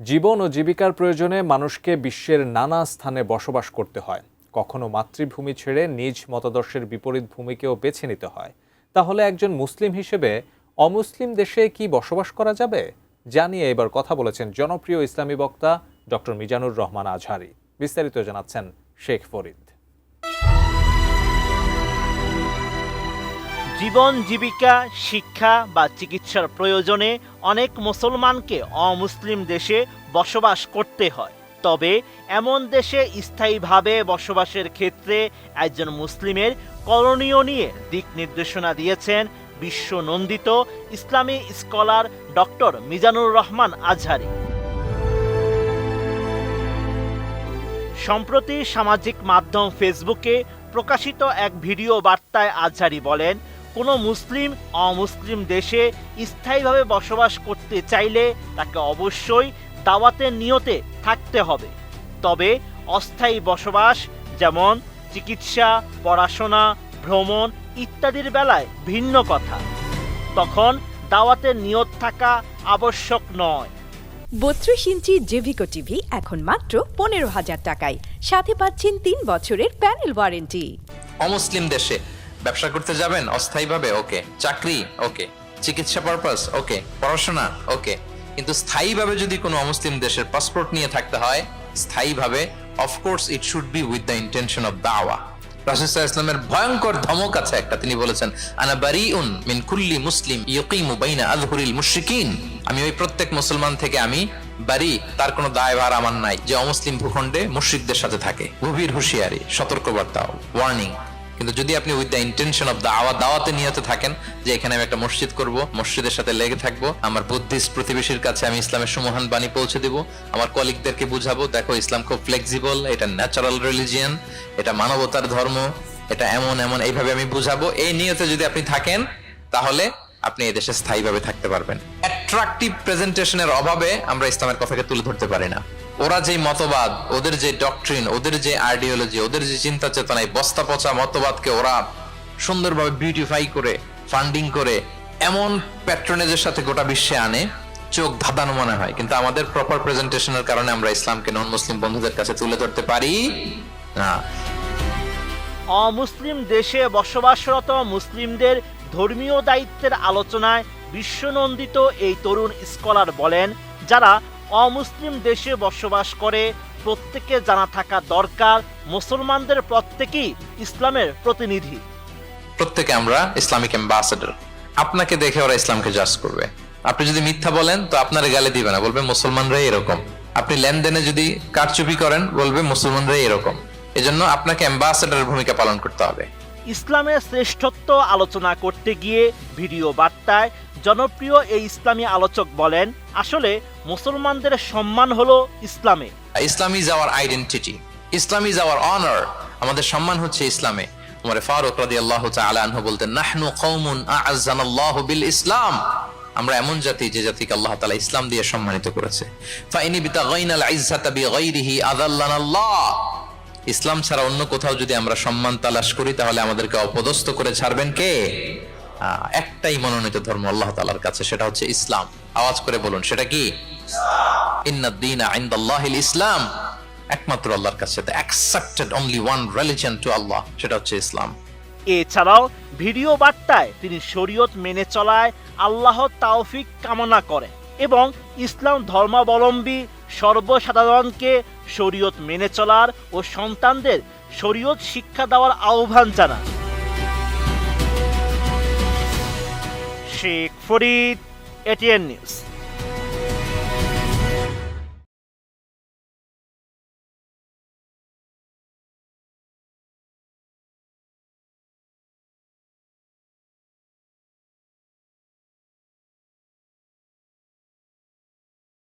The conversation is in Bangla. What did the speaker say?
জীবন ও জীবিকার প্রয়োজনে মানুষকে বিশ্বের নানা স্থানে বসবাস করতে হয়। কখনো মাতৃভূমি ছেড়ে নিজ মতাদর্শের বিপরীত ভূমিকেও বেছে নিতে হয়। তাহলে একজন মুসলিম হিসেবে অমুসলিম দেশে কি বসবাস করা যাবে? জানিয়ে এবার কথা বলেছেন জনপ্রিয় ইসলামী বক্তা ডক্টর মিজানুর রহমান আজহারী। বিস্তারিত জানাচ্ছেন শেখ ফরিদ। জীবন জীবিকা, শিক্ষা বা চিকিৎসার প্রয়োজনে অনেক মুসলমানকে অমুসলিম দেশে বসবাস করতে হয়। তবে এমন দেশে স্থায়ীভাবে বসবাসের ক্ষেত্রে একজন মুসলিমের করণীয় নিয়ে দিক নির্দেশনা দিয়েছেন বিশ্বনন্দিত ইসলামী স্কলার ডক্টর মিজানুর রহমান আজহারী। সম্প্রতি সামাজিক মাধ্যম ফেসবুকে প্রকাশিত এক ভিডিও বার্তায় আজহারী বলেন, কোনো মুসলিম অমুসলিম দেশে স্থায়ীভাবে বসবাস করতে চাইলে তাকে অবশ্যই দাওয়াতের নিয়তে থাকতে হবে। তবে অস্থায়ী বসবাস যেমন চিকিৎসা, পড়াশোনা, ভ্রমণ ইত্যাদির বেলায় ভিন্ন কথা। তখন দাওয়াতের নিয়ত থাকা আবশ্যক নয়। 32 ইঞ্চি জেভিকো টিভি এখন মাত্র 15,000 টাকায়, সাথে পাচ্ছেন 3 বছরের প্যানেল ওয়ারেন্টি। অমুসলিম দেশে ব্যবসা করতে যাবেন অস্থায়ীভাবে, ওকে। চাকরি ওকে, চিকিৎসা পারপাস ওকে, পড়াশোনা ওকে, কিন্তু স্থায়ীভাবে যদি কোনো অমুসলিম দেশের পাসপোর্ট নিয়ে থাকতে হয়, স্থায়ীভাবে of course it should be with the intention of দাওয়া। রাসূল সাল্লাল্লাহু আলাইহি ওয়াসাল্লামের ভয়ঙ্কর ধমক আছে একটা, তিনি বলেছেন আনা বারিউন মিন কুল্লি মুসলিম ইয়াকিমু বাইনা আযহুরিল মুশরিকিন। আমি ওই প্রত্যেক মুসলমান থেকে আমি বারি, তার কোনো দায়ভার আমার নাই যে অমুসলিম ভূখণ্ডে মুশরিকদের সাথে থাকে। গভীর হুঁশিয়ারি, সতর্কবার্তা, ওয়ার্নিং। কিন্তু যদি আপনি উইথ দ্য ইন্টেনশন অফ দাওয়াতে নিয়তে থাকেন যে এখানে আমি একটা মসজিদ করব, মসজিদের সাথে লেগে থাকবো, আমার বুদ্ধিস্ট প্রতিবেশীর কাছে আমি ইসলামের সুমহান বাণী পৌঁছে দিব, আমার কলিগদেরকে বুঝাবো দেখো ইসলাম খুব ফ্লেক্সিবল, এটা ন্যাচারাল রিলিজিয়ান, এটা মানবতার ধর্ম, এটা এমন এমন, এইভাবে আমি বুঝাবো, এই নিয়তে যদি আপনি থাকেন তাহলে আপনি এই দেশে স্থায়ীভাবে থাকতে পারবেন। অ্যাট্রাকটিভ প্রেজেন্টেশনের অভাবে আমরা ইসলামের কথাকে তুলে ধরতে পারি না। ওরা যে মতবাদ, ওদের যে ডক্ট্রিন, ওদের যে আইডিওলজি, ওদের যে চিন্তা চেতনা, এই বস্তা পচা মতবাদকে ওরা সুন্দরভাবে বিউটিফাই করে, ফান্ডিং করে এমন প্যাট্রনেজের সাথে গোটা বিশ্বে আনে, চোখ ধাঁধানো মনে হয়। কিন্তু আমাদের প্রপার প্রেজেন্টেশনের কারণে আমরা ইসলামকে নন মুসলিম বন্ধুদের কাছে তুলে ধরতে পারি না। অমুসলিম দেশে বসবাসরত মুসলিমদের ধর্মীয় দায়িত্বের আলোচনায় বিশ্বনন্দিত এই তরুণ স্কলার বলেন, যারা অমুসলিম দেশে বসবাস করে প্রত্যেকে জানা থাকা দরকার মুসলমানদের প্রত্যেকেই ইসলামের প্রতিনিধি। প্রত্যেকে আমরা ইসলামিক অ্যাম্বাসেডর। আপনাকে দেখে ওরা ইসলামকে জাজ করবে। আপনি যদি মিথ্যা বলেন তো আপনার গালে দিবে না, বলবে মুসলমানরাই এরকম। আপনি লেনদেনে যদি কারচুপি করেন বলবে মুসলমানরাই এরকম। এজন্য আপনাকে অ্যাম্বাসেডরের ভূমিকা পালন করতে হবে। ইসলামের শ্রেষ্ঠত্ব আলোচনা করতে গিয়ে ভিডিও বার্তায় জনপ্রিয় এই ইসলামী আলোচক বলেন, আসলে মুসলমানদের সম্মান হলো ইসলামে। Islam is our identity, Islam is our honour. আমাদের সম্মান হচ্ছে ইসলামে। উমর ফারুক রাদিয়াল্লাহু তাআলা আনহু বলতেন, নাহনু কওমুন আ'আজ্জানাল্লাহু বিল ইসলাম। আমরা এমন জাতি যে জাতিকে আল্লাহ তাআলা ইসলাম দিয়ে সম্মানিত করেছে। ফাইনি বিতাগাইনাল ইজ্জাতা বিগাইরিহি আযাল্লানাল্লাহ। ইসলাম ছাড়া অন্য কোথাও যদি আমরা সম্মান তালাশ করি তাহলে আমাদেরকে অপদস্থ করে ছাড়বেন কে? একটাই মনোনীত ধর্ম আল্লাহ তাআলার কাছে, সেটা হচ্ছে ইসলাম। আওয়াজ করে বলুন, সেটা কি? ইন্নাদ-দীনা ইনদাল্লাহিল ইসলাম। একমাত্র আল্লাহর কাছে the accepted only one religion to Allah, সেটা হচ্ছে ইসলাম। এছাড়াও ভিডিও বার্তায় তিনি শরীয়ত মেনে চলায় আল্লাহর তাওফিক কামনা করেন এবং ইসলাম ধর্মাবলম্বী সর্বসাধারণকে শরীয়ত মেনে চলার ও সন্তানদের শরীয়ত শিক্ষা দেওয়ার আহ্বান জানান। Sheikh Farid, ATN news.